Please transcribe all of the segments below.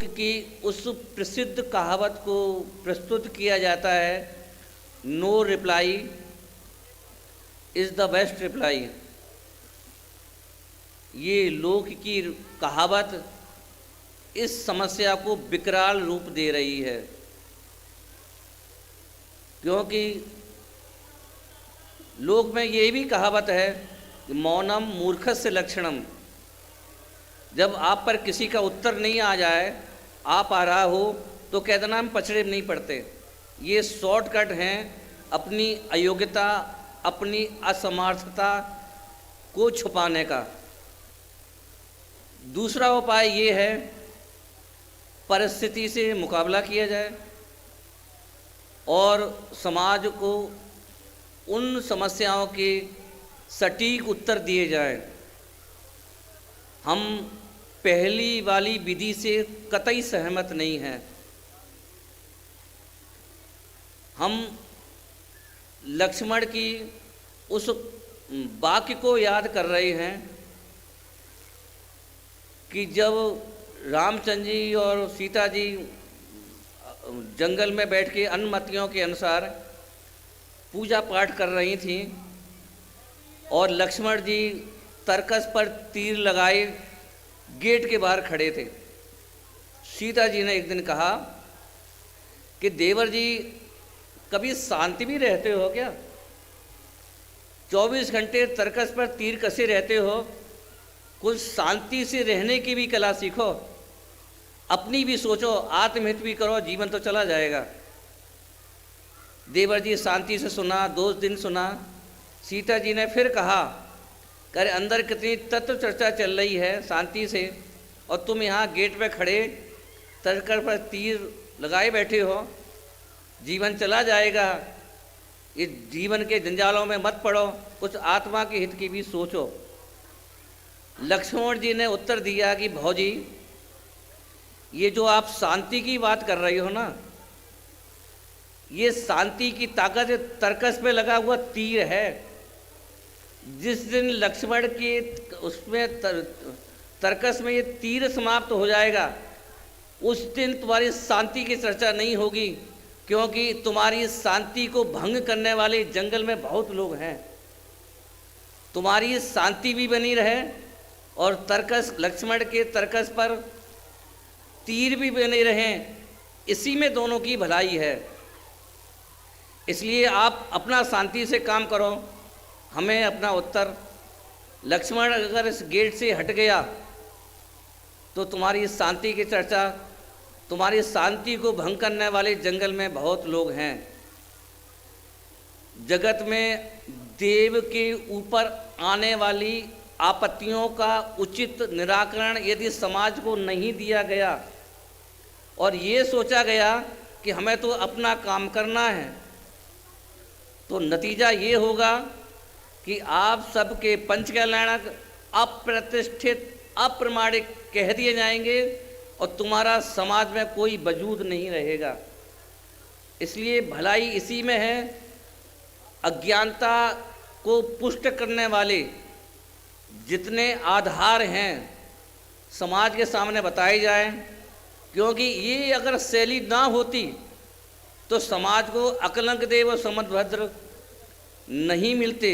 की उस प्रसिद्ध कहावत को प्रस्तुत किया जाता है, no reply is the best reply. ये लोक की कहावत इस समस्या को विकराल रूप दे रही है, क्योंकि लोक में ये भी कहावत है कि मौनम मूर्खस्य लक्षणम। जब आप पर किसी का उत्तर नहीं आ जाए, आप आ रहा हो, तो कह देना हम पछड़े नहीं पड़ते। ये शॉर्टकट हैं अपनी अयोग्यता, अपनी असमर्थता को छुपाने का। दूसरा उपाय ये है, परिस्थिति से मुकाबला किया जाए और समाज को उन समस्याओं के सटीक उत्तर दिए जाएं। हम पहली वाली विधि से कतई सहमत नहीं हैं। हम लक्ष्मण की उस वाक्य को याद कर रहे हैं कि जब रामचंद्र जी और सीता जी जंगल में बैठ के अनुमतियों के अनुसार पूजा पाठ कर रही थीं और लक्ष्मण जी तरकस पर तीर लगाए गेट के बाहर खड़े थे। सीता जी ने एक दिन कहा कि देवर जी, कभी शांति भी रहते हो क्या? 24 घंटे तरकस पर तीर कसे रहते हो? कुछ शांति से रहने की भी कला सीखो, अपनी भी सोचो, आत्महित भी करो, जीवन तो चला जाएगा। देवर जी शांति से सुना, 2 दिन सुना। सीता जी ने फिर कहा, अरे अंदर कितनी तत्व चर्चा चल रही है शांति से, और तुम यहाँ गेट पे खड़े तरकस पर तीर लगाए बैठे हो, जीवन चला जाएगा। इस जीवन के जंजालों में मत पड़ो, कुछ आत्मा के हित की भी सोचो। लक्ष्मण जी ने उत्तर दिया कि भौजी, ये जो आप शांति की बात कर रही हो ना, ये शांति की ताकत तरकस पे लगा हुआ तीर है। जिस दिन लक्ष्मण के उसमें तरकस में ये तीर समाप्त हो जाएगा, उस दिन तुम्हारी शांति की चर्चा नहीं होगी, क्योंकि तुम्हारी शांति को भंग करने वाले जंगल में बहुत लोग हैं। तुम्हारी शांति भी बनी रहे और तरकस, लक्ष्मण के तरकस पर तीर भी बने रहें, इसी में दोनों की भलाई है। इसलिए आप अपना शांति से काम करो, हमें अपना उत्तर। लक्ष्मण अगर इस गेट से हट गया तो तुम्हारी शांति की चर्चा, तुम्हारी शांति को भंग करने वाले जंगल में बहुत लोग हैं। जगत में देव के ऊपर आने वाली आपत्तियों का उचित निराकरण यदि समाज को नहीं दिया गया और ये सोचा गया कि हमें तो अपना काम करना है, तो नतीजा ये होगा कि आप सबके पंचकल्याणक अप्रतिष्ठित, अप्रमाणिक कह दिए जाएंगे और तुम्हारा समाज में कोई वजूद नहीं रहेगा। इसलिए भलाई इसी में है, अज्ञानता को पुष्ट करने वाले जितने आधार हैं समाज के सामने बताए जाएं, क्योंकि ये अगर शैली ना होती तो समाज को अकलंक देव और समदभद्र नहीं मिलते।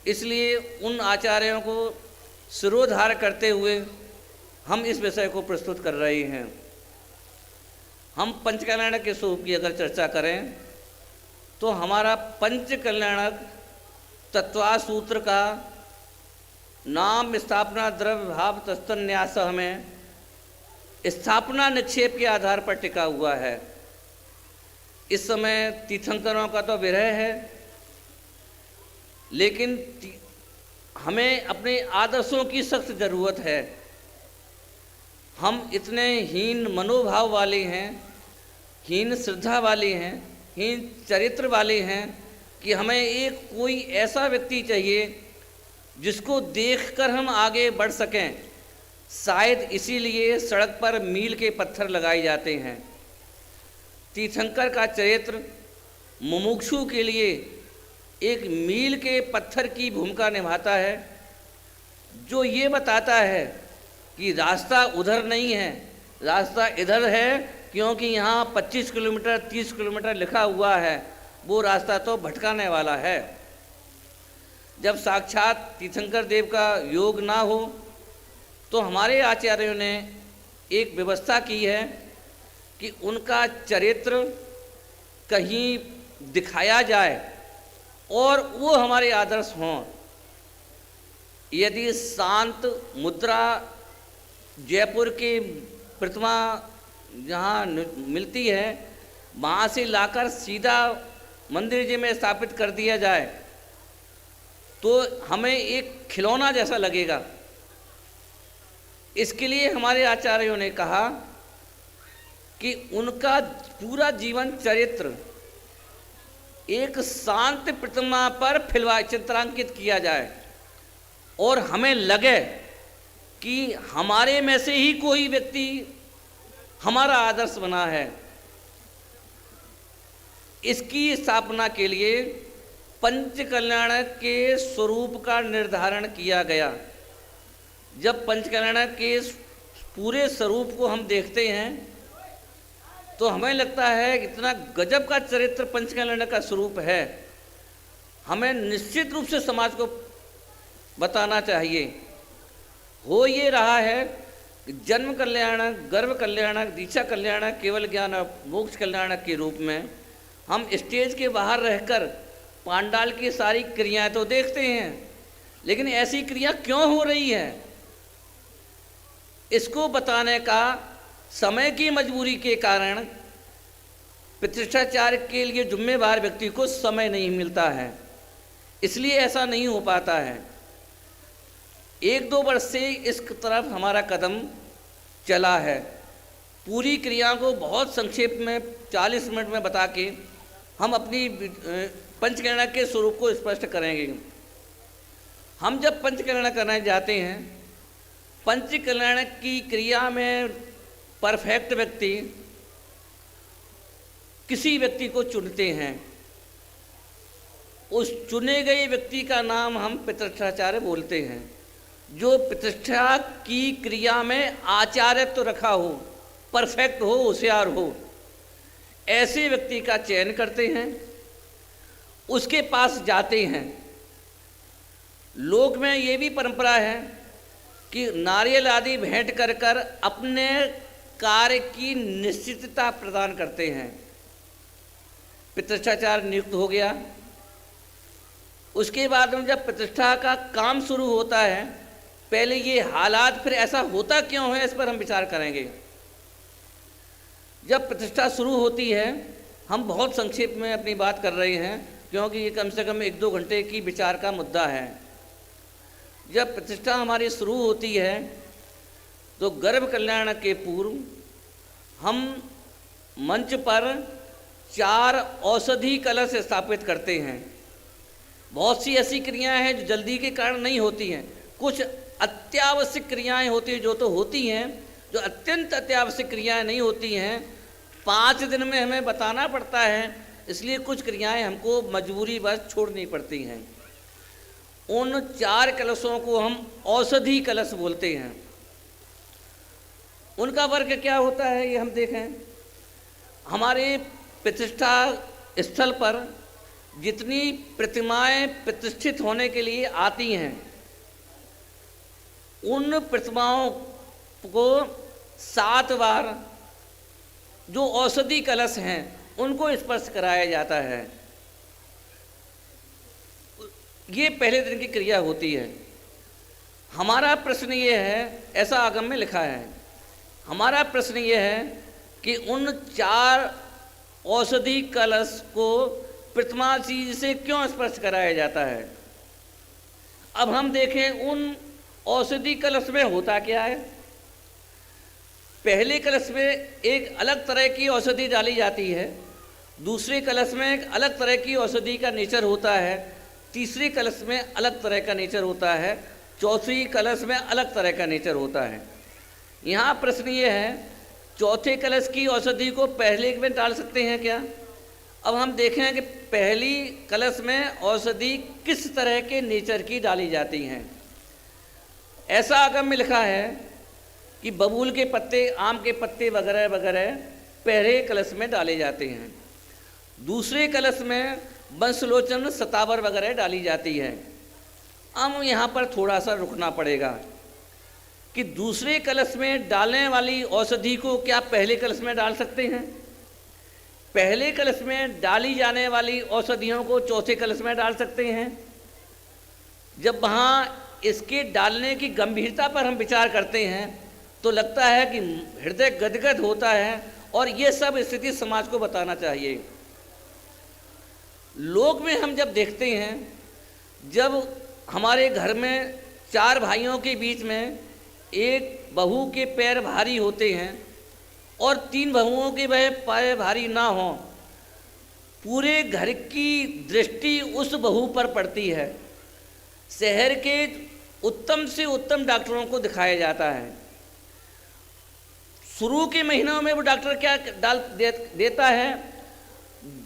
इसलिए उन आचार्यों को सिरोधार करते हुए हम इस विषय को प्रस्तुत कर रहे हैं। हम पंचकल्याणक के स्वरूप की अगर चर्चा करें तो हमारा पंचकल्याणक तत्वा सूत्र का नाम स्थापना द्रव्य भाव तस्तन्यास में स्थापना निक्षेप के आधार पर टिका हुआ है। इस समय तीर्थंकरों का तो विरह है, लेकिन हमें अपने आदर्शों की सख्त ज़रूरत है। हम इतने हीन मनोभाव वाले हैं, हीन श्रद्धा वाले हैं, हीन चरित्र वाले हैं कि हमें एक कोई ऐसा व्यक्ति चाहिए जिसको देखकर हम आगे बढ़ सकें। शायद इसीलिए सड़क पर मील के पत्थर लगाए जाते हैं। तीर्थंकर का चरित्र मुमुक्षु के लिए एक मील के पत्थर की भूमिका निभाता है, जो ये बताता है कि रास्ता उधर नहीं है, रास्ता इधर है क्योंकि यहाँ 25 किलोमीटर 30 किलोमीटर लिखा हुआ है, वो रास्ता तो भटकाने वाला है। जब साक्षात तीर्थंकर देव का योग ना हो तो हमारे आचार्यों ने एक व्यवस्था की है कि उनका चरित्र कहीं दिखाया जाए और वो हमारे आदर्श हों। यदि शांत मुद्रा जयपुर की प्रतिमा जहाँ मिलती है वहाँ से लाकर सीधा मंदिर जी में स्थापित कर दिया जाए तो हमें एक खिलौना जैसा लगेगा। इसके लिए हमारे आचार्यों ने कहा कि उनका पूरा जीवन चरित्र एक शांत प्रतिमा पर चित्रांकित किया जाए और हमें लगे कि हमारे में से ही कोई व्यक्ति हमारा आदर्श बना है। इसकी स्थापना के लिए पंच कल्याण के स्वरूप का निर्धारण किया गया। जब पंच कल्याण के पूरे स्वरूप को हम देखते हैं तो हमें लगता है इतना गजब का चरित्र पंच कल्याण का स्वरूप है। हमें निश्चित रूप से समाज को बताना चाहिए। हो ये रहा है कि जन्म कल्याण, गर्भ कल्याण, दीक्षा कल्याण, केवल ज्ञान मोक्ष कल्याण के रूप में हम स्टेज के बाहर रहकर पांडाल की सारी क्रियाएं तो देखते हैं, लेकिन ऐसी क्रिया क्यों हो रही है इसको बताने का समय की मजबूरी के कारण प्रतिष्ठाचार के लिए जिम्मेवार व्यक्ति को समय नहीं मिलता है, इसलिए ऐसा नहीं हो पाता है। 1-2 वर्ष से इस तरफ हमारा कदम चला है। पूरी क्रिया को बहुत संक्षेप में 40 मिनट में बता के हम अपनी पंचकर्णा के स्वरूप को स्पष्ट करेंगे। हम जब पंचकर्णा करने जाते हैं, पंचकल्याण की क्रिया में परफेक्ट व्यक्ति किसी व्यक्ति को चुनते हैं। उस चुने गए व्यक्ति का नाम हम प्रतिष्ठाचार्य बोलते हैं, जो प्रतिष्ठा की क्रिया में आचार्यत्व तो रखा हो, परफेक्ट हो, होशियार हो। ऐसे व्यक्ति का चयन करते हैं, उसके पास जाते हैं। लोक में ये भी परंपरा है कि नारियल आदि भेंट कर कर अपने कार्य की निश्चितता प्रदान करते हैं। प्रतिष्ठाचार नियुक्त हो गया, उसके बाद में जब प्रतिष्ठा का काम शुरू होता है, पहले ये हालात फिर ऐसा होता क्यों है इस पर हम विचार करेंगे। जब प्रतिष्ठा शुरू होती है, हम बहुत संक्षेप में अपनी बात कर रहे हैं क्योंकि ये कम से कम 1-2 घंटे की विचार का मुद्दा है। जब प्रतिष्ठा हमारी शुरू होती है तो गर्भ कल्याण के पूर्व हम मंच पर 4 औषधि कलश स्थापित करते हैं। बहुत सी ऐसी क्रियाएं हैं जो जल्दी के कारण नहीं होती हैं, कुछ अत्यावश्यक क्रियाएं होती हैं जो तो होती हैं, जो अत्यंत अत्यावश्यक क्रियाएं नहीं होती हैं 5 दिन में हमें बताना पड़ता है, इसलिए कुछ क्रियाएं हमको मजबूरी बस छोड़नी पड़ती हैं। उन 4 कलशों को हम औषधि कलश बोलते हैं। उनका वर्ग क्या होता है ये हम देखें। हमारे प्रतिष्ठा स्थल पर जितनी प्रतिमाएं प्रतिष्ठित होने के लिए आती हैं, उन प्रतिमाओं को 7 बार जो औषधि कलश हैं उनको स्पर्श कराया जाता है। ये पहले दिन की क्रिया होती है। हमारा प्रश्न ये है, ऐसा आगम में लिखा है, हमारा प्रश्न ये है कि उन 4 औषधि कलश को प्रतिमा जी से क्यों स्पर्श कराया जाता है। अब हम देखें उन औषधि कलश में होता क्या है। पहले कलश में एक अलग तरह की औषधि डाली जाती है, दूसरे कलश में एक अलग तरह की औषधि का नेचर होता है, तीसरे कलश में अलग तरह का नेचर होता है, चौथी कलश में अलग तरह का नेचर होता है। यहाँ प्रश्न ये है, चौथे कलश की औषधि को पहले में डाल सकते हैं क्या। अब हम देखें कि पहली कलश में औषधि किस तरह के नेचर की डाली जाती हैं। ऐसा आगम में लिखा है कि बबूल के पत्ते, आम के पत्ते वगैरह वगैरह पहले कलश में डाले जाते हैं। दूसरे कलश में बंसलोचन, सतावर वगैरह डाली जाती है। अब यहाँ पर थोड़ा सा रुकना पड़ेगा कि दूसरे कलश में डालने वाली औषधि को क्या पहले कलश में डाल सकते हैं? पहले कलश में डाली जाने वाली औषधियों को चौथे कलश में डाल सकते हैं? जब वहाँ इसके डालने की गंभीरता पर हम विचार करते हैं तो लगता है कि हृदय गदगद होता है, और ये सब स्थिति समाज को बताना चाहिए। लोक में हम जब देखते हैं, जब हमारे घर में 4 भाइयों के बीच में एक बहू के पैर भारी होते हैं और 3 बहुओं के वह पैर भारी ना हों, पूरे घर की दृष्टि उस बहू पर पड़ती है। शहर के उत्तम से उत्तम डॉक्टरों को दिखाया जाता है। शुरू के महीनों में वो डॉक्टर क्या देता है?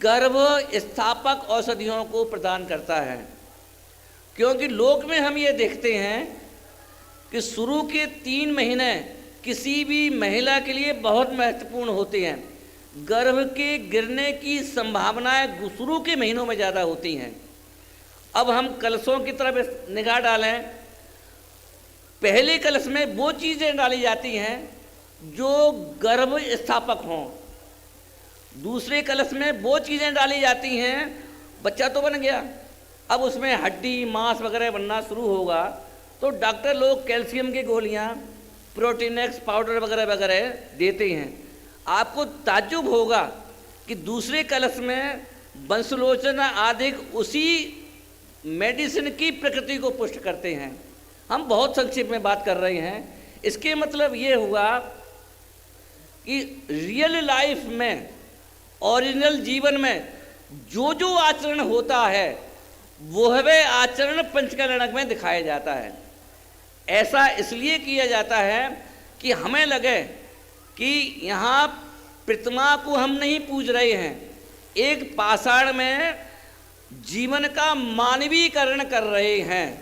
गर्भ स्थापक औषधियों को प्रदान करता है, क्योंकि लोक में हम ये देखते हैं कि शुरू के 3 महीने किसी भी महिला के लिए बहुत महत्वपूर्ण होते हैं। गर्भ के गिरने की संभावनाएं शुरू के महीनों में ज़्यादा होती हैं। अब हम कलशों की तरफ निगाह डालें। पहले कलश में वो चीज़ें डाली जाती हैं जो गर्भ स्थापक हों। दूसरे कलश में वो चीज़ें डाली जाती हैं, बच्चा तो बन गया, अब उसमें हड्डी मांस वगैरह बनना शुरू होगा, तो डॉक्टर लोग कैल्शियम की गोलियां, प्रोटीनेक्स पाउडर वगैरह वगैरह देते हैं। आपको ताज्जुब होगा कि दूसरे कलश में बंसलोचन आदि उसी मेडिसिन की प्रकृति को पुष्ट करते हैं। हम बहुत संक्षेप में बात कर रहे हैं। इसके मतलब ये हुआ कि रियल लाइफ में, ओरिजिनल जीवन में जो जो आचरण होता है वह आचरण पंचकल्याणक में दिखाया जाता है। ऐसा इसलिए किया जाता है कि हमें लगे कि यहाँ प्रतिमा को हम नहीं पूज रहे हैं, एक पाषाण में जीवन का मानवीकरण कर रहे हैं,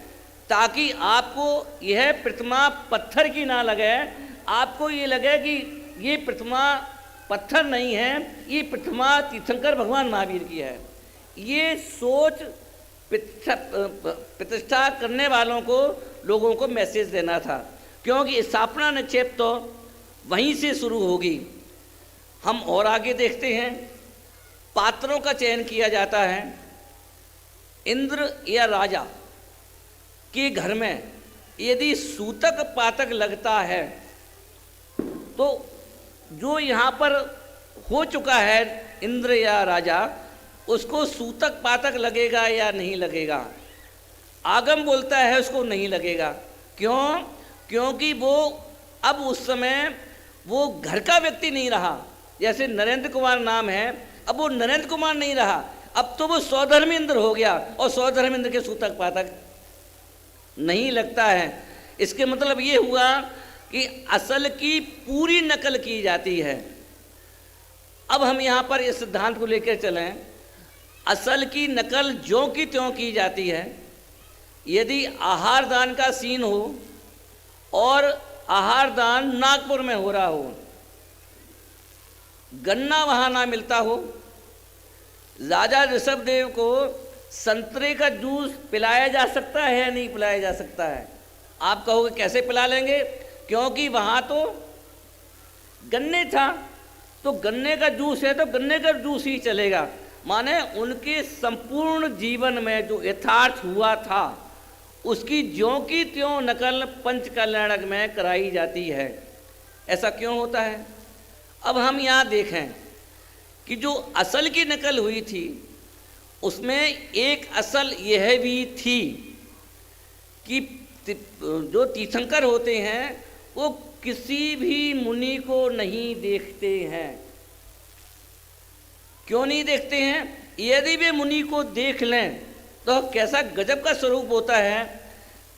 ताकि आपको यह प्रतिमा पत्थर की ना लगे, आपको ये लगे कि ये प्रतिमा पत्थर नहीं है, ये प्रतिमा तीर्थंकर भगवान महावीर की है। ये सोच प्रतिष्ठा करने वालों को, लोगों को मैसेज देना था, क्योंकि स्थापना निक्षेप तो वहीं से शुरू होगी। हम और आगे देखते हैं, पात्रों का चयन किया जाता है। इंद्र या राजा के घर में यदि सूतक पातक लगता है तो जो यहाँ पर हो चुका है इंद्र या राजा, उसको सूतक पातक लगेगा या नहीं लगेगा? आगम बोलता है उसको नहीं लगेगा। क्यों? क्योंकि वो अब उस समय वो घर का व्यक्ति नहीं रहा। जैसे नरेंद्र कुमार नाम है, अब वो नरेंद्र कुमार नहीं रहा, अब तो वो स्वधर्मेंद्र हो गया, और स्वधर्मेंद्र के सूतक पातक नहीं लगता है। इसके मतलब ये हुआ कि असल की पूरी नकल की जाती है। अब हम यहाँ पर इस सिद्धांत को लेकर चलें, असल की नकल ज्यों की त्यों की जाती है। यदि आहार दान का सीन हो और आहार दान नागपुर में हो रहा हो, गन्ना वहाँ ना मिलता हो, राजा ऋषभदेव को संतरे का जूस पिलाया जा सकता है या नहीं पिलाया जा सकता है? आप कहोगे कैसे पिला लेंगे? क्योंकि वहाँ तो गन्ने था, तो गन्ने का जूस है तो गन्ने का जूस ही चलेगा। माने उनके संपूर्ण जीवन में जो यथार्थ हुआ था उसकी ज्यों की त्यों नकल पंचकल्याणक में कराई जाती है। ऐसा क्यों होता है? अब हम यहाँ देखें कि जो असल की नकल हुई थी उसमें एक असल यह भी थी कि जो तीर्थंकर होते हैं वो किसी भी मुनि को नहीं देखते हैं। क्यों नहीं देखते हैं? यदि वे मुनि को देख लें तो कैसा गजब का स्वरूप होता है।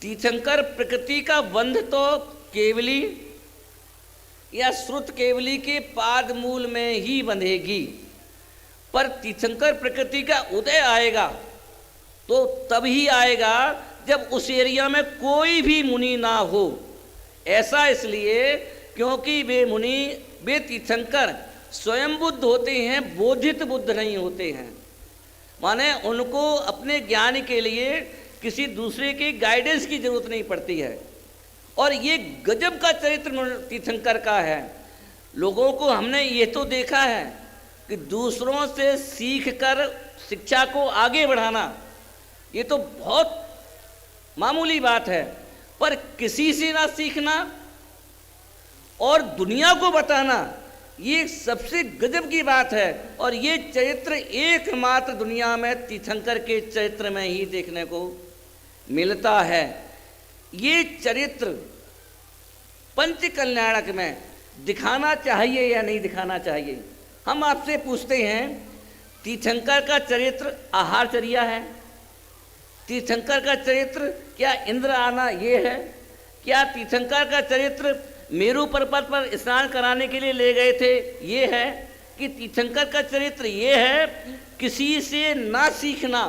तीर्थंकर प्रकृति का बंध तो केवली या श्रुत केवली के पाद मूल में ही बंधेगी, पर तीर्थंकर प्रकृति का उदय आएगा तो तभी आएगा जब उस एरिया में कोई भी मुनि ना हो। ऐसा इसलिए क्योंकि वे मुनि, वे तीर्थंकर स्वयं बुद्ध होते हैं, बोधित बुद्ध नहीं होते हैं। माने उनको अपने ज्ञान के लिए किसी दूसरे के गाइडेंस की जरूरत नहीं पड़ती है। और ये गजब का चरित्र तीर्थंकर का है। लोगों को हमने ये तो देखा है कि दूसरों से सीख कर शिक्षा को आगे बढ़ाना ये तो बहुत मामूली बात है, पर किसी से ना सीखना और दुनिया को बताना ये सबसे गजब की बात है। और ये चरित्र एकमात्र दुनिया में तीर्थंकर के चरित्र में ही देखने को मिलता है। ये चरित्र पंच कल्याणक में दिखाना चाहिए या नहीं दिखाना चाहिए? हम आपसे पूछते हैं, तीर्थंकर का चरित्र आहारचर्या है? तीर्थंकर का चरित्र क्या इंद्र आना ये है? क्या तीर्थंकर का चरित्र मेरू पर्वत पर स्नान कराने के लिए ले गए थे ये है? कि तीर्थंकर का चरित्र ये है किसी से ना सीखना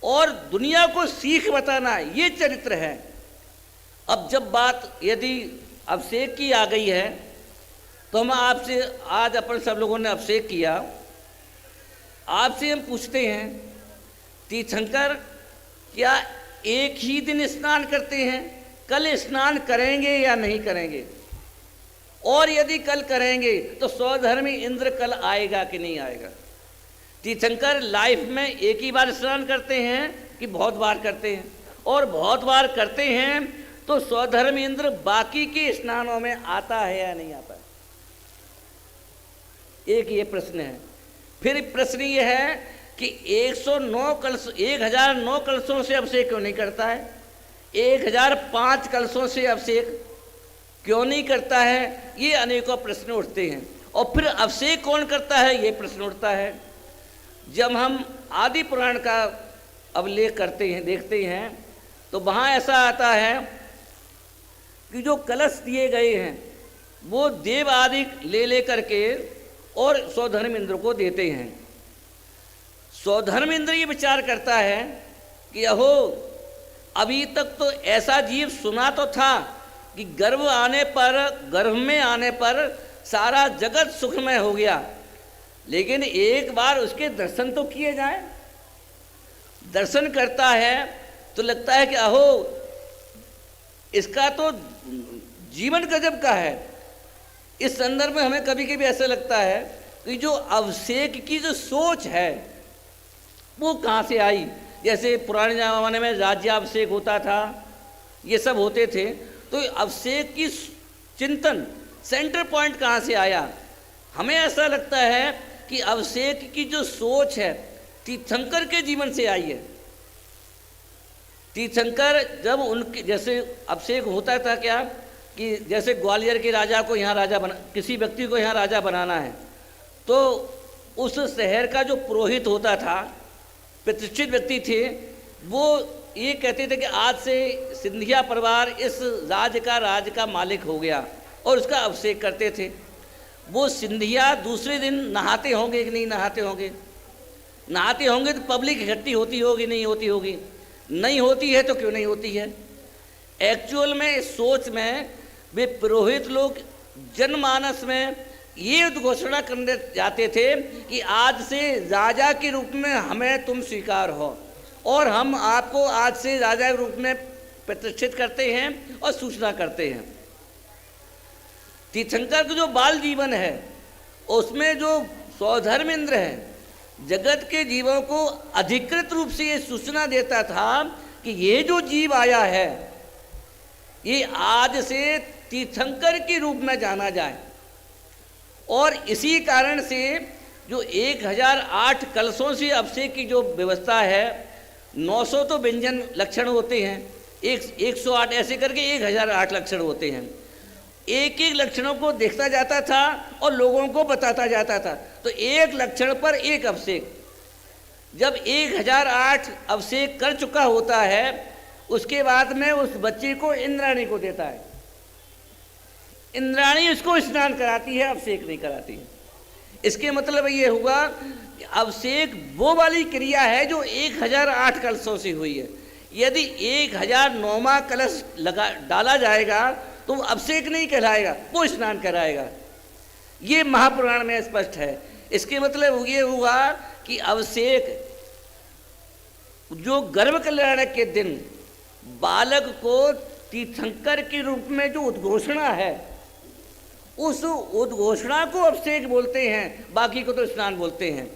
और दुनिया को सीख बताना, ये चरित्र है। अब जब बात यदि अभिषेक की आ गई है तो हम आपसे, आज अपन सब लोगों ने अभिषेक किया, आपसे हम पूछते हैं तीर्थंकर क्या एक ही दिन स्नान करते हैं? कल स्नान करेंगे या नहीं करेंगे? और यदि कल करेंगे तो स्वधर्मी इंद्र कल आएगा कि नहीं आएगा? तीर्थंकर लाइफ में एक ही बार स्नान करते हैं कि बहुत बार करते हैं? और बहुत बार करते हैं तो स्वधर्म इंद्र बाकी के स्नानों में आता है या नहीं आता? एक ये प्रश्न है। फिर प्रश्न ये है कि 109 कलश 1009 कलशों से अभिषेक क्यों नहीं करता है? 1005 कलशों से अभिषेक क्यों नहीं करता है? ये अनेकों प्रश्न उठते हैं। और फिर अभिषेक कौन करता है ये प्रश्न उठता है। जब हम आदि पुराण का अभिलेख करते हैं, देखते हैं, तो वहाँ ऐसा आता है कि जो कलश दिए गए हैं वो देव आदि ले करके और स्वधर्म इंद्र को देते हैं। स्वधर्म इंद्र ये विचार करता है कि अहो, अभी तक तो ऐसा जीव सुना तो था कि गर्भ में आने पर सारा जगत सुखमय हो गया, लेकिन एक बार उसके दर्शन तो किए जाए। दर्शन करता है तो लगता है कि अहो, इसका तो जीवन गजब का है। इस संदर्भ में हमें कभी कभी ऐसा लगता है कि जो अभिषेक की जो सोच है वो कहाँ से आई। जैसे पुराने ज़माने में राज्याभिषेक होता था, ये सब होते थे, तो अभिषेक की चिंतन सेंटर पॉइंट कहाँ से आया? हमें ऐसा लगता है कि अभिषेक की जो सोच है तीर्थंकर के जीवन से आई है। तीर्थंकर जब उनके जैसे अभिषेक होता था क्या कि जैसे ग्वालियर के राजा को यहाँ राजा बना, किसी व्यक्ति को यहाँ राजा बनाना है, तो उस शहर का जो पुरोहित होता था, प्रतिष्ठित व्यक्ति थे, वो ये कहते थे कि आज से सिंधिया परिवार इस राज का मालिक हो गया, और उसका अभिषेक करते थे। वो सिंधिया दूसरे दिन नहाते होंगे कि नहीं नहाते होंगे? नहाते होंगे तो पब्लिक इकट्ठी होती होगी नहीं होती होगी? नहीं होती है तो क्यों नहीं होती है? एक्चुअल में इस सोच में वे पुरोहित लोग जनमानस में ये घोषणा करने जाते थे कि आज से राजा के रूप में हमें तुम स्वीकार हो, और हम आपको आज से राजा के रूप में प्रतिष्ठित करते हैं और सूचना करते हैं। तीर्थंकर का जो बाल जीवन है उसमें जो स्वधर्म इंद्र है, जगत के जीवों को अधिकृत रूप से ये सूचना देता था कि ये जो जीव आया है ये आज से तीर्थंकर के रूप में जाना जाए। और इसी कारण से जो 1008 कलशों से अभिषेक की जो व्यवस्था है, 900 तो व्यंजन लक्षण होते हैं, 108 ऐसे करके 1008 लक्षण होते हैं। एक एक लक्षणों को देखता जाता था और लोगों को बताता जाता था। तो एक लक्षण पर एक अभिषेक, जब 1008 अभिषेक कर चुका होता है, उसके बाद में उस बच्चे को इंद्राणी को देता है। इंद्राणी उसको स्नान कराती है, अभिषेक नहीं कराती है। इसके मतलब ये हुआ कि अभिषेक वो वाली क्रिया है जो 1008 कलशों से हुई है। यदि 1009वां कलश डाला जाएगा तो वो अभिषेक नहीं कहलाएगा, वो स्नान कराएगा। ये महापुराण में स्पष्ट है। इसके मतलब ये हुआ कि अभिषेक जो गर्भ कल्याण के दिन बालक को तीर्थंकर के रूप में जो उद्घोषणा है, उस उद्घोषणा को अभिषेक बोलते हैं, बाकी को तो स्नान बोलते हैं।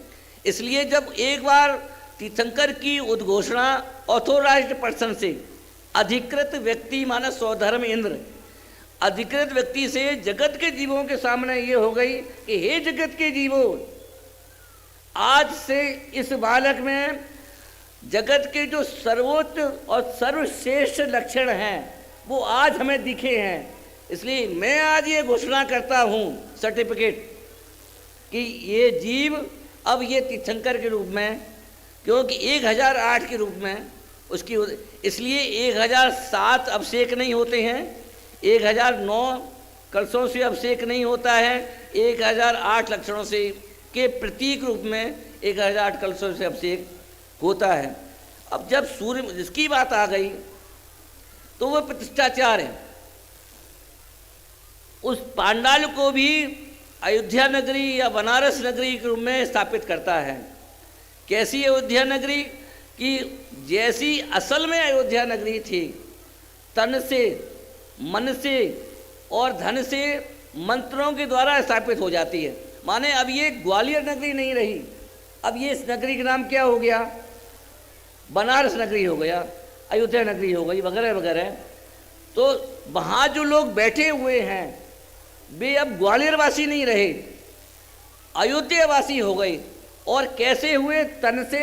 इसलिए जब एक बार तीर्थंकर की उद्घोषणा ऑथोराइज्ड पर्सन से, अधिकृत व्यक्ति माना स्वधर्म इंद्र, अधिकृत व्यक्ति से जगत के जीवों के सामने ये हो गई कि हे जगत के जीवों, आज से इस बालक में जगत के जो सर्वोच्च और सर्वश्रेष्ठ लक्षण हैं वो आज हमें दिखे हैं। इसलिए मैं आज ये घोषणा करता हूँ, सर्टिफिकेट, कि ये जीव अब ये तीर्थंकर के रूप में, क्योंकि 1008 के रूप में उसकी, इसलिए 1007 अभिषेक नहीं होते हैं, 1009 कलशों से अभिषेक नहीं होता है, 1008 लक्षणों से के प्रतीक रूप में 1008 कलशों से अभिषेक होता है। अब जब सूर्य जिसकी बात आ गई तो वह प्रतिष्ठाचार है। उस पांडाल को भी अयोध्या नगरी या बनारस नगरी के रूप में स्थापित करता है। कैसी अयोध्या नगरी कि जैसी असल में अयोध्या नगरी थी, तन से, मन से और धन से मंत्रों के द्वारा स्थापित हो जाती है। माने अब ये ग्वालियर नगरी नहीं रही, अब ये इस नगरी का नाम क्या हो गया, बनारस नगरी हो गया, अयोध्या नगरी हो गई, वगैरह वगैरह। तो वहाँ जो लोग बैठे हुए हैं वे अब ग्वालियर वासी नहीं रहे, अयोध्या वासी हो गए। और कैसे हुए, तन से,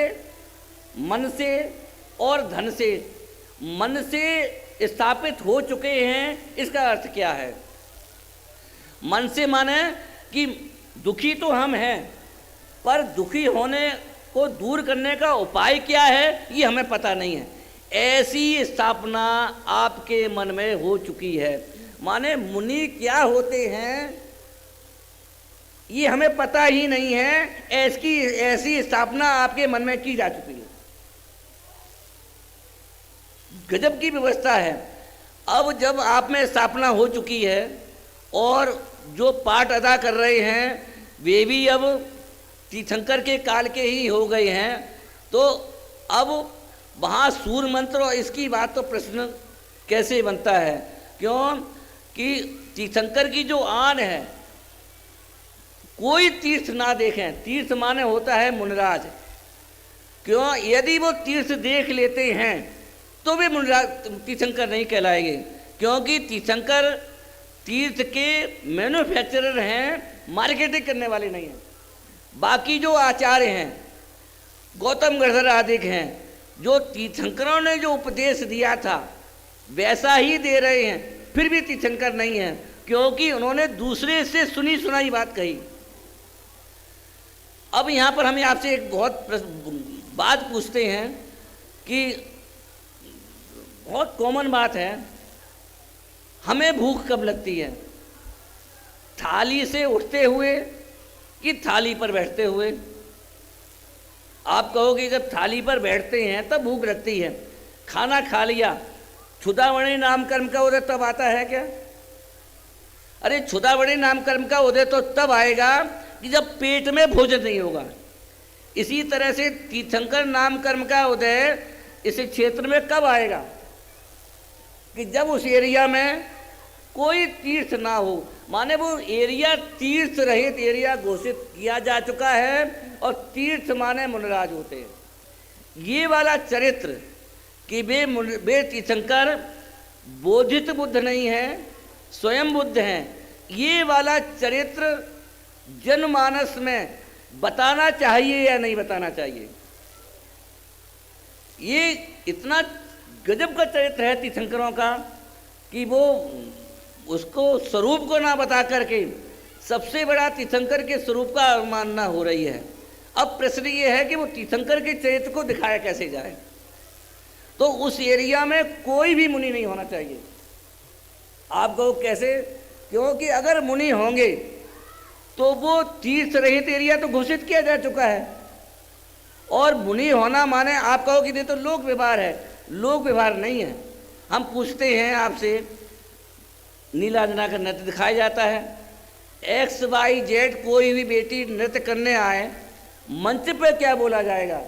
मन से और धन से। मन से स्थापित हो चुके हैं, इसका अर्थ क्या है? मन से माने कि दुखी तो हम हैं, पर दुखी होने को दूर करने का उपाय क्या है ये हमें पता नहीं है। ऐसी स्थापना आपके मन में हो चुकी है। माने मुनि क्या होते हैं ये हमें पता ही नहीं है, ऐसी स्थापना आपके मन में की जा चुकी है। गजब की व्यवस्था है। अब जब आप में स्थापना हो चुकी है और जो पाठ अदा कर रहे हैं वे भी अब तीर्थंकर के काल के ही हो गए हैं, तो अब वहाँ सूर्य मंत्र और इसकी बात तो प्रश्न कैसे बनता है? क्यों कि तीर्थंकर की जो आन है, कोई तीर्थ ना देखें, तीर्थ माने होता है मुनिराज। क्यों? यदि वो तीर्थ देख लेते हैं तो वे मुनिराज तीर्थंकर नहीं कहलाएंगे, क्योंकि तीर्थंकर तीर्थ के मैन्युफैक्चरर हैं, मार्केटिंग करने वाले नहीं हैं। बाकी जो आचार्य हैं, गौतम गढ़धर आदि हैं, जो तीर्थंकरों ने जो उपदेश दिया था वैसा ही दे रहे हैं, फिर भी तीर्थंकर नहीं हैं, क्योंकि उन्होंने दूसरे से सुनी सुनाई बात कही। अब यहाँ पर हमें आपसे एक बहुत बात पूछते हैं कि बहुत कॉमन बात है, हमें भूख कब लगती है? थाली से उठते हुए कि थाली पर बैठते हुए? आप कहोगे जब थाली पर बैठते हैं तब भूख लगती है। खाना खा लिया, क्षुधावणी नाम कर्म का उदय तब आता है क्या? अरे क्षुधावणी नाम कर्म का उदय तो तब आएगा कि जब पेट में भोजन नहीं होगा। इसी तरह से तीर्थंकर नाम कर्म का उदय इस क्षेत्र में कब आएगा? कि जब उस एरिया में कोई तीर्थ ना हो। माने वो एरिया तीर्थ रहित एरिया घोषित किया जा चुका है, और तीर्थ माने मुनिराज होते हैं। ये वाला चरित्र कि वे तीर्थंकर बोधित बुद्ध नहीं हैं, स्वयं बुद्ध हैं, ये वाला चरित्र जनमानस में बताना चाहिए या नहीं बताना चाहिए? ये इतना गजब का चरित्र है तीर्थंकरों का कि वो उसको स्वरूप को ना बता करके सबसे बड़ा तीर्थंकर के स्वरूप का अवमानना हो रही है। अब प्रश्न ये है कि वो तीर्थंकर के चरित्र को दिखाया कैसे जाए? तो उस एरिया में कोई भी मुनि नहीं होना चाहिए। आप कहो कैसे? क्योंकि अगर मुनि होंगे तो वो तीर्थ रहित एरिया तो घोषित किया जा चुका है, और मुनि होना माने आप कहो कि ये तो लोक व्यवहार है। लोक व्यवहार नहीं है। हम पूछते हैं आपसे, नीलांजना का नृत्य दिखाया जाता है। XYZ कोई भी बेटी नृत्य करने आए, मंच पे क्या बोला जाएगा?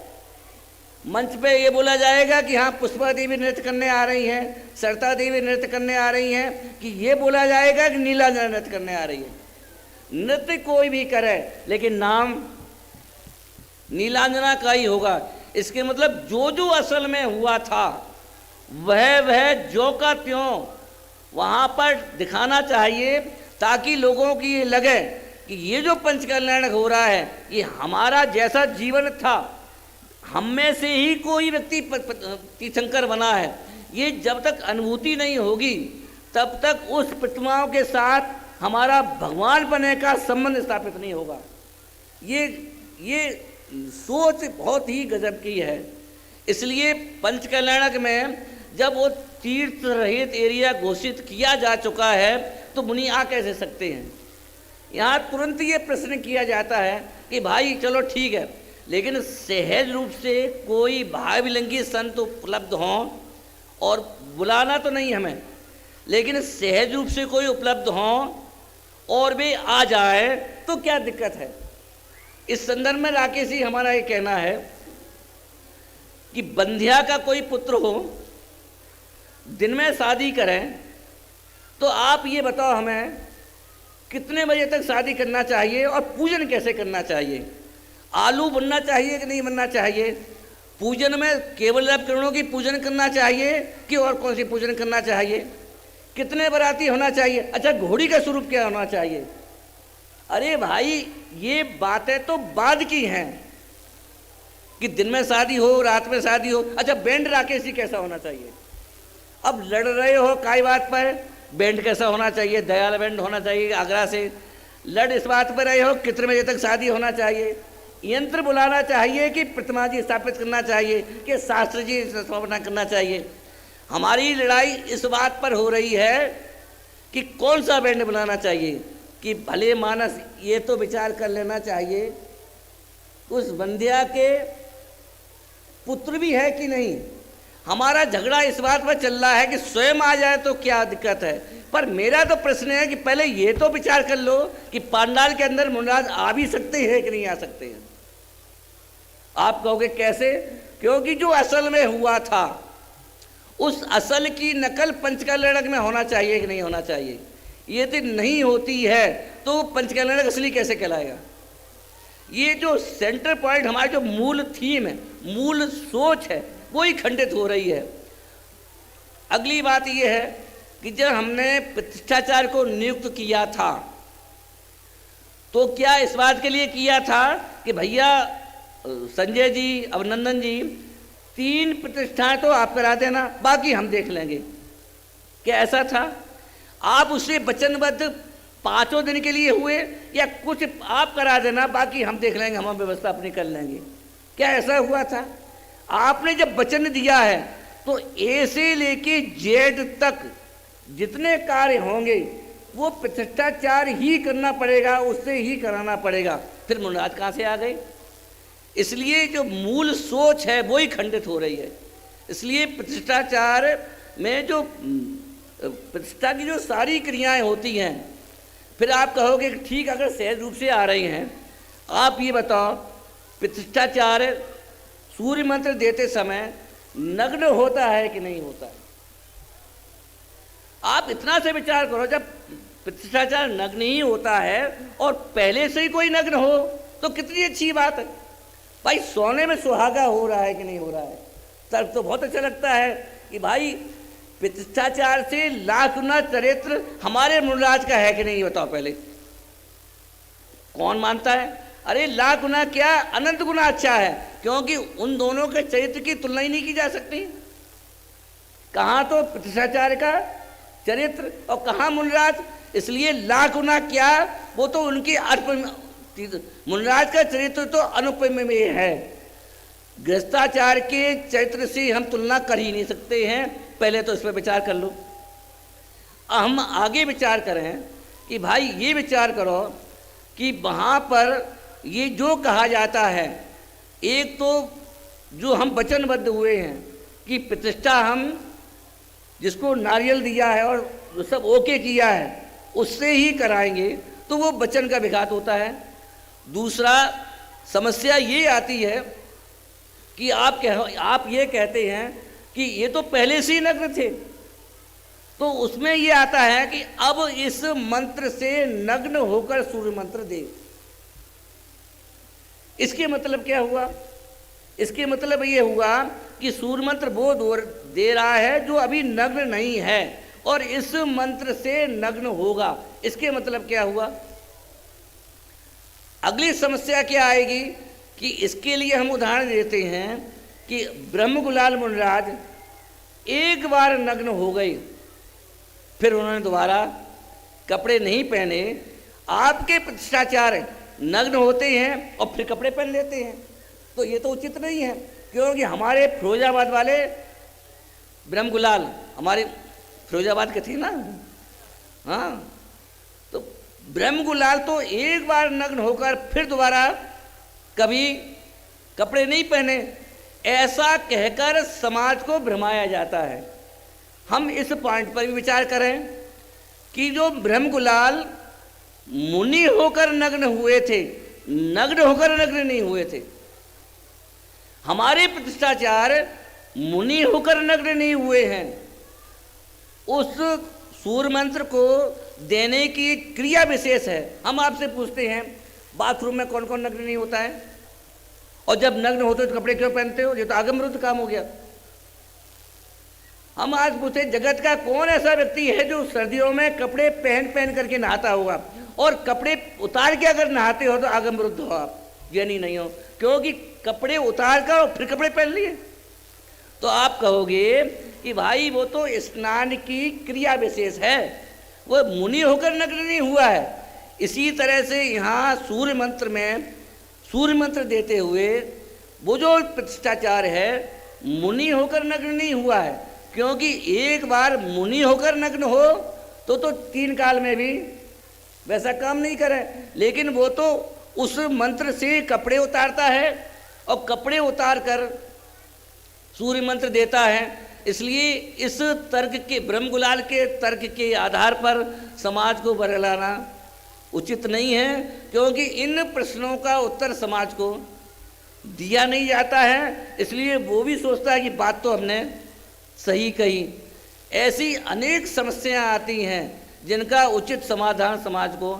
मंच पे ये बोला जाएगा कि हाँ पुष्पा देवी नृत्य करने आ रही हैं, सरिता देवी नृत्य करने आ रही हैं, कि ये बोला जाएगा कि नीलांजना नृत्य करने आ रही है। नृत्य कोई भी करे लेकिन नाम नीलांजना का ही होगा। इसके मतलब जो जो असल में हुआ था वह ज्यों का त्यों वहाँ पर दिखाना चाहिए, ताकि लोगों की ये लगे कि ये जो पंचकल्याण हो रहा है ये हमारा जैसा जीवन था, हम में से ही कोई व्यक्ति तीर्थंकर बना है। ये जब तक अनुभूति नहीं होगी तब तक उस प्रतिमाओं के साथ हमारा भगवान बनने का संबंध स्थापित नहीं होगा। ये सोच बहुत ही गजब की है। इसलिए पंचकल्याणक में जब वो तीर्थ रहित एरिया घोषित किया जा चुका है तो मुनि आ कैसे सकते हैं? यहाँ तुरंत ये प्रश्न किया जाता है कि भाई चलो ठीक है, लेकिन सहज रूप से कोई भाव विलंगी संत उपलब्ध हों, और बुलाना तो नहीं हमें, लेकिन सहज रूप से कोई उपलब्ध हों और वे आ जाए तो क्या दिक्कत है? इस संदर्भ में राकेश जी हमारा ये कहना है कि बंध्या का कोई पुत्र हो, दिन में शादी करें, तो आप ये बताओ हमें कितने बजे तक शादी करना चाहिए और पूजन कैसे करना चाहिए? आलू बनना चाहिए कि नहीं बनना चाहिए? पूजन में केवल उपकरणों की पूजन करना चाहिए कि और कौन सी पूजन करना चाहिए? कितने बाराती होना चाहिए? अच्छा, घोड़ी का स्वरूप क्या होना चाहिए? अरे भाई, ये बातें तो बाद की हैं कि दिन में शादी हो, रात में शादी हो। अच्छा, बैंड राकेश जी कैसा होना चाहिए? अब लड़ रहे हो काय बात पर, बैंड कैसा होना चाहिए? दयाल बैंड होना चाहिए आगरा से। लड़ इस बात पर रहे हो कितने बजे तक शादी होना चाहिए? यंत्र बुलाना चाहिए कि प्रतिमा जी स्थापित करना चाहिए कि शास्त्र जी स्थापना करना चाहिए? हमारी लड़ाई इस बात पर हो रही है कि कौन सा बैंड बुलाना चाहिए। कि भले मानस ये तो विचार कर लेना चाहिए उस बंध्या के पुत्र भी है कि नहीं। हमारा झगड़ा इस बात पर चल रहा है कि स्वयं आ जाए तो क्या दिक्कत है, पर मेरा तो प्रश्न है कि पहले ये तो विचार कर लो कि पांडाल के अंदर मुनिराज आ भी सकते हैं कि नहीं आ सकते हैं। आप कहोगे कैसे? क्योंकि जो असल में हुआ था उस असल की नकल पंचकल्याणक में होना चाहिए कि नहीं होना चाहिए। ये तो नहीं होती है तो पंचकल्याणक असली कैसे कहलाएगा? ये जो सेंटर पॉइंट, हमारी जो मूल थीम है, मूल सोच है, वो ही खंडित हो रही है। अगली बात ये है कि जब हमने प्रतिष्ठाचार्य को नियुक्त किया था तो क्या इस बात के लिए किया था कि भैया संजय जी, अभिनंदन जी, 3 प्रतिष्ठाएं तो आप करा देना, बाकी हम देख लेंगे? क्या ऐसा था? आप उससे वचनबद्ध 5 दिन के लिए हुए, या कुछ आप करा देना बाकी हम देख लेंगे, हम व्यवस्था अपनी कर लेंगे? क्या ऐसा हुआ था? आपने जब वचन दिया है तो ए से लेके जेड तक जितने कार्य होंगे वो प्रतिष्ठाचार ही करना पड़ेगा, उससे ही कराना पड़ेगा। फिर मुनिराज कहाँ से आ गए? इसलिए जो मूल सोच है वो ही खंडित हो रही है। इसलिए प्रतिष्ठाचार में जो प्रतिष्ठा की जो सारी क्रियाएं होती हैं, फिर आप कहोगे कि ठीक, अगर सहज रूप से आ रही हैं, आप ये बताओ प्रतिष्ठाचार सूर्य मंत्र देते समय नग्न होता है कि नहीं होता है? आप इतना से विचार करो, जब प्रतिष्ठाचार नग्न ही होता है और पहले से ही कोई नग्न हो तो कितनी अच्छी बात है। भाई, सोने में सुहागा हो रहा है कि नहीं हो रहा है? तब तो बहुत अच्छा लगता है कि भाई प्रतिष्ठाचार से लाख गुना चरित्र हमारे मुनिराज का है कि नहीं, बताओ पहले। कौन मानता है? अरे लाख गुना क्या, अनंत गुना अच्छा है, क्योंकि उन दोनों के चरित्र की तुलना ही नहीं की जा सकती। कहाँ तो प्रतिष्ठाचार्य का चरित्र और कहाँ मुनिराज, इसलिए लाख गुना क्या, वो तो उनकी मुनिराज का चरित्र तो अनुपमेय है। गृहस्थाचार्य के चरित्र से हम तुलना कर ही नहीं सकते हैं। पहले तो इस पर विचार कर लो। हम आगे विचार करें कि भाई ये विचार करो कि वहाँ पर ये जो कहा जाता है, एक तो जो हम वचनबद्ध हुए हैं कि प्रतिष्ठा हम जिसको नारियल दिया है और सब ओके किया है उससे ही कराएंगे तो वो वचन का विघात होता है। दूसरा समस्या ये आती है कि आप ये कहते हैं कि ये तो पहले से ही नग्न थे, तो उसमें ये आता है कि अब इस मंत्र से नग्न होकर सूर्य मंत्र दे। इसके मतलब क्या हुआ? इसके मतलब ये हुआ कि सूर्य मंत्र वो दे रहा है जो अभी नग्न नहीं है और इस मंत्र से नग्न होगा। इसके मतलब क्या हुआ? अगली समस्या क्या आएगी कि इसके लिए हम उदाहरण देते हैं कि ब्रह्मगुलाल मुनिराज एक बार नग्न हो गए, फिर उन्होंने दोबारा कपड़े नहीं पहने। आपके प्रतिष्ठाचार्य नग्न होते हैं और फिर कपड़े पहन लेते हैं, तो ये तो उचित नहीं है। क्योंकि हमारे फिरोजाबाद वाले ब्रह्मगुलाल हमारे फिरोजाबाद के थे ना, हाँ, तो ब्रह्मगुलाल तो एक बार नग्न होकर फिर दोबारा कभी कपड़े नहीं पहने, ऐसा कहकर समाज को भ्रमाया जाता है। हम इस पॉइंट पर भी विचार करें कि जो ब्रह्मगुलाल मुनि होकर नग्न हुए थे, नग्न होकर नग्न नहीं हुए थे। हमारे प्रतिष्ठाचार्य मुनि होकर नग्न नहीं हुए हैं। उस सूर्य मंत्र को देने की क्रिया विशेष है। हम आपसे पूछते हैं बाथरूम में कौन कौन नग्न नहीं होता है, और जब नग्न होते हो तो कपड़े क्यों पहनते हो? ये तो आगम विरुद्ध काम हो गया। हम आज पूछते जगत का कौन ऐसा व्यक्ति है जो सर्दियों में कपड़े पहन पहन करके नहाता होगा, और कपड़े उतार के अगर नहाते हो तो आगम विरुद्ध हो आप, ज्ञानी नहीं हो, क्योंकि कपड़े उतार कर और फिर कपड़े पहन लिए। तो आप कहोगे कि भाई वो तो स्नान की क्रिया विशेष है, वो मुनि होकर नग्न नहीं हुआ है। इसी तरह से यहाँ सूर्य मंत्र में सूर्य मंत्र देते हुए वो जो प्रतिष्ठाचार है मुनि होकर नग्न नहीं हुआ है, क्योंकि एक बार मुनि होकर नग्न हो तो 3 काल में भी वैसा काम नहीं करे, लेकिन वो तो उस मंत्र से कपड़े उतारता है और कपड़े उतार कर सूर्य मंत्र देता है। इसलिए इस तर्क के, ब्रह्मगुलाल के तर्क के आधार पर समाज को बरगलाना उचित नहीं है, क्योंकि इन प्रश्नों का उत्तर समाज को दिया नहीं जाता है। इसलिए वो भी सोचता है कि बात तो हमने सही कही। ऐसी अनेक समस्याएं आती हैं जिनका उचित समाधान समाज को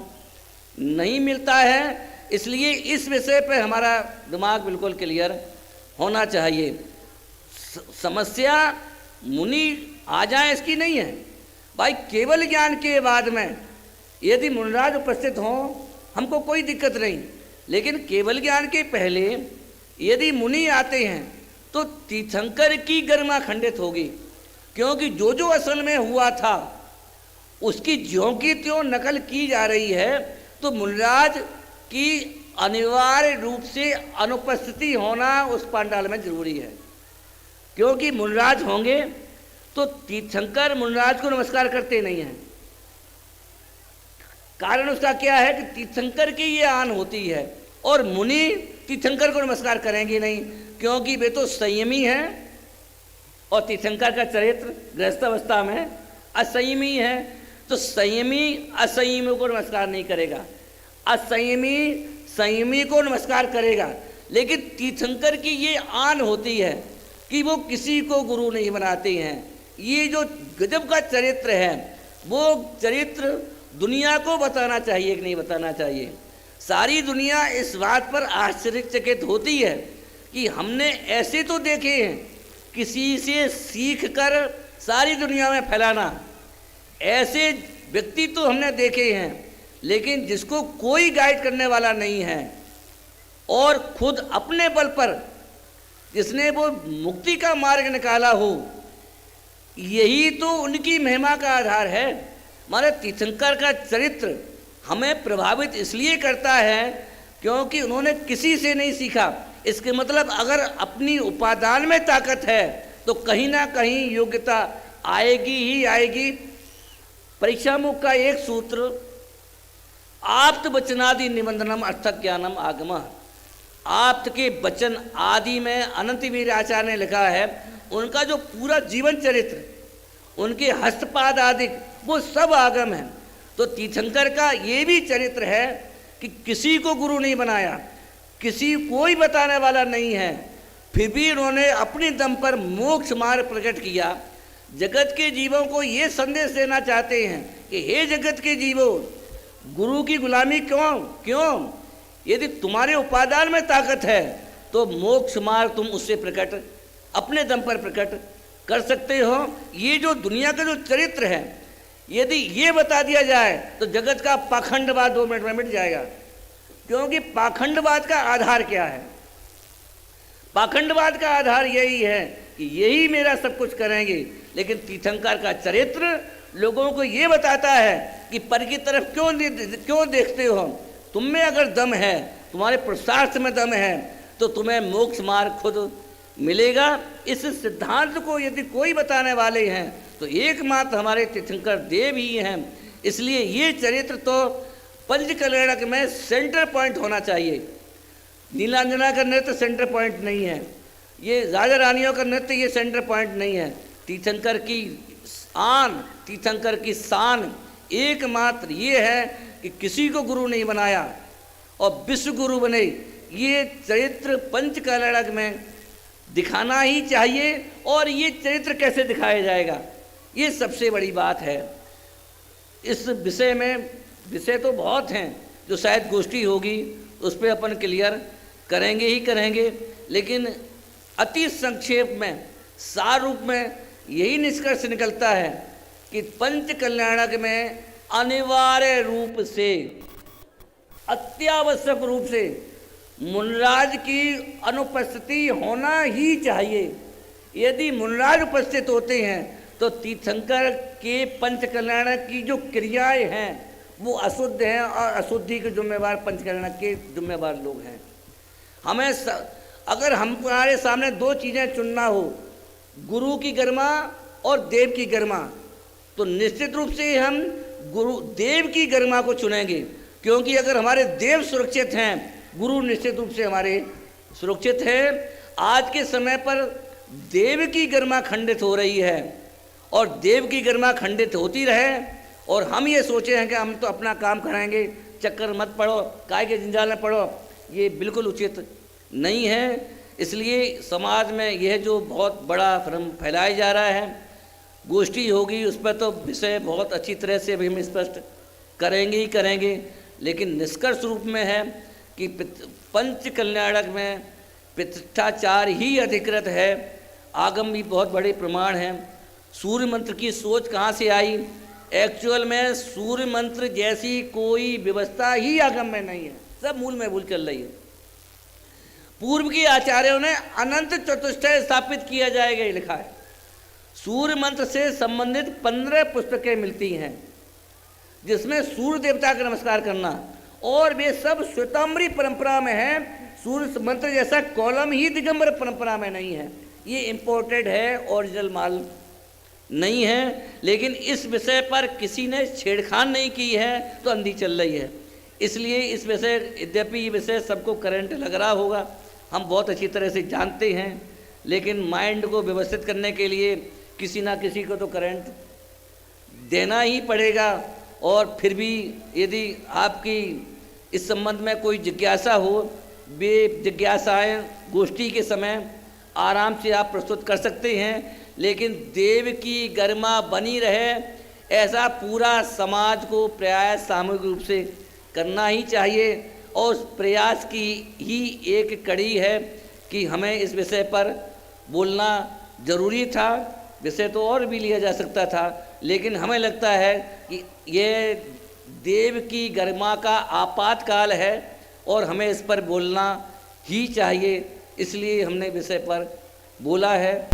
नहीं मिलता है। इसलिए इस विषय पर हमारा दिमाग बिल्कुल क्लियर होना चाहिए। समस्या मुनि आ जाए इसकी नहीं है भाई। केवल ज्ञान के बाद में यदि मुनिराज उपस्थित हों हमको कोई दिक्कत नहीं, लेकिन केवल ज्ञान के पहले यदि मुनि आते हैं तो तीर्थंकर की गरिमा खंडित होगी, क्योंकि जो जो असल में हुआ था उसकी ज्यों की त्यों नकल की जा रही है। तो मुनिराज की अनिवार्य रूप से अनुपस्थिति होना उस पंडाल में जरूरी है, क्योंकि मुनिराज होंगे तो तीर्थंकर मुनिराज को नमस्कार करते नहीं हैं। कारण उसका क्या है कि तीर्थंकर की ये आन होती है और मुनि तीर्थंकर को नमस्कार करेंगे नहीं, क्योंकि वे तो संयमी हैं और तीर्थंकर का चरित्र गृहस्थावस्था में असंयमी है। तो संयमी असंयमी को नमस्कार नहीं करेगा, असंयमी संयमी को नमस्कार करेगा। लेकिन तीर्थंकर की ये आन होती है कि वो किसी को गुरु नहीं बनाते हैं। ये जो गजब का चरित्र है वो चरित्र दुनिया को बताना चाहिए कि नहीं बताना चाहिए। सारी दुनिया इस बात पर आश्चर्यचकित होती है कि हमने ऐसे तो देखे हैं किसी से सीख कर सारी दुनिया में फैलाना, ऐसे व्यक्ति तो हमने देखे हैं, लेकिन जिसको कोई गाइड करने वाला नहीं है और खुद अपने बल पर जिसने वो मुक्ति का मार्ग निकाला हो, यही तो उनकी महिमा का आधार है। हमारे तीर्थंकर का चरित्र हमें प्रभावित इसलिए करता है क्योंकि उन्होंने किसी से नहीं सीखा। इसके मतलब अगर अपनी उपादान में ताकत है तो कहीं ना कहीं योग्यता आएगी ही आएगी। परीक्षा मुख का एक सूत्र, आप्त वचनादि निबंधनम अर्थक ज्ञानम आगमः। आप्त के वचन आदि में अनंत वीर आचार्य ने लिखा है, उनका जो पूरा जीवन चरित्र, उनके हस्तपाद आदि वो सब आगम है। तो तीर्थंकर का ये भी चरित्र है कि किसी को गुरु नहीं बनाया, किसी कोई बताने वाला नहीं है, फिर भी उन्होंने अपने दम पर मोक्ष मार्ग प्रकट किया। जगत के जीवों को ये संदेश देना चाहते हैं कि हे जगत के जीवों, गुरु की गुलामी क्यों? यदि तुम्हारे उपादान में ताकत है तो मोक्ष मार्ग तुम उससे प्रकट, अपने दम पर प्रकट कर सकते हो। ये जो दुनिया का जो चरित्र है, यदि ये बता दिया जाए तो जगत का पाखंडवाद 2 मिनट में मिट जाएगा। क्योंकि पाखंडवाद का आधार क्या है? पाखंडवाद का आधार यही है कि यही मेरा सब कुछ करेंगे। लेकिन तीर्थंकर का चरित्र लोगों को ये बताता है कि पर की तरफ क्यों देखते हो? तुम में अगर दम है, तुम्हारे पुरुषार्थ में दम है, तो तुम्हें मोक्ष मार्ग खुद मिलेगा। इस सिद्धांत को यदि कोई बताने वाले हैं तो एकमात्र हमारे तीर्थंकर देव ही हैं। इसलिए ये चरित्र तो पंचकल्याणक में सेंटर पॉइंट होना चाहिए। नीलांजना का नृत्य सेंटर पॉइंट नहीं है, ये राजा रानियों का नृत्य ये सेंटर पॉइंट नहीं है। तीर्थंकर की आन, तीर्थंकर की शान एकमात्र ये है कि किसी को गुरु नहीं बनाया और विश्व गुरु बने। ये चरित्र पंचकल्याणक में दिखाना ही चाहिए। और ये चरित्र कैसे दिखाया जाएगा, ये सबसे बड़ी बात है। इस विषय में विषय तो बहुत हैं जो शायद गोष्ठी होगी उस पर अपन क्लियर करेंगे ही करेंगे, लेकिन अति संक्षेप में सार रूप में यही निष्कर्ष निकलता है कि पंचकल्याणक में अनिवार्य रूप से, अत्यावश्यक रूप से मुनराज की अनुपस्थिति होना ही चाहिए। यदि मुनराज उपस्थित होते हैं तो तीर्थंकर के पंचकल्याणक की जो क्रियाएं हैं वो अशुद्ध हैं और अशुद्धि के जिम्मेवार पंचकल्याणक के जिम्मेवार लोग हैं। हमें अगर हमारे सामने 2 चीज़ें चुनना हो, गुरु की गरिमा और देव की गरिमा, तो निश्चित रूप से हम गुरु देव की गरिमा को चुनेंगे। क्योंकि अगर हमारे देव सुरक्षित हैं, गुरु निश्चित रूप से हमारे सुरक्षित हैं। आज के समय पर देव की गरिमा खंडित हो रही है और देव की गरिमा खंडित होती रहे और हम ये सोचे हैं कि हम तो अपना काम कराएंगे, चक्कर मत पड़ो, काय के जंजाल में पड़ो, ये बिल्कुल उचित नहीं है। इसलिए समाज में यह जो बहुत बड़ा भ्रम फैलाया जा रहा है, गोष्ठी होगी उस पर तो विषय बहुत अच्छी तरह से भी हम स्पष्ट करेंगे ही करेंगे। लेकिन निष्कर्ष रूप में है कि पंचकल्याणक में प्रतिष्ठाचार ही अधिकृत है। आगम भी बहुत बड़े प्रमाण हैं। सूर्य मंत्र की सोच कहाँ से आई? एक्चुअल में सूर्य मंत्र जैसी कोई व्यवस्था ही आगम में नहीं है, सब मूल में भूल चल रही है। पूर्व के आचार्यों ने अनंत चतुष्टय स्थापित किया जाएगा ये लिखा है। सूर्य मंत्र से संबंधित 15 पुस्तकें मिलती हैं जिसमें सूर्य देवता का नमस्कार करना, और वे सब श्वेतांबरी परंपरा में है। सूर्य मंत्र जैसा कॉलम ही दिगंबर परंपरा में नहीं है, ये इम्पोर्टेड है, ओरिजिनल माल नहीं है। लेकिन इस विषय पर किसी ने छेड़खान नहीं की है तो अंधी चल रही है। इसलिए इस विषय, यद्यपि ये विषय सबको करंट लग रहा होगा, हम बहुत अच्छी तरह से जानते हैं, लेकिन माइंड को व्यवस्थित करने के लिए किसी ना किसी को तो करंट देना ही पड़ेगा। और फिर भी यदि आपकी इस संबंध में कोई जिज्ञासा हो, वे जिज्ञासाएँ गोष्ठी के समय आराम से आप प्रस्तुत कर सकते हैं। लेकिन देव की गरिमा बनी रहे ऐसा पूरा समाज को प्रयास सामूहिक रूप से करना ही चाहिए। और उस प्रयास की ही एक कड़ी है कि हमें इस विषय पर बोलना ज़रूरी था। विषय तो और भी लिया जा सकता था, लेकिन हमें लगता है कि ये देव की गरिमा का आपातकाल है और हमें इस पर बोलना ही चाहिए। इसलिए हमने विषय पर बोला है।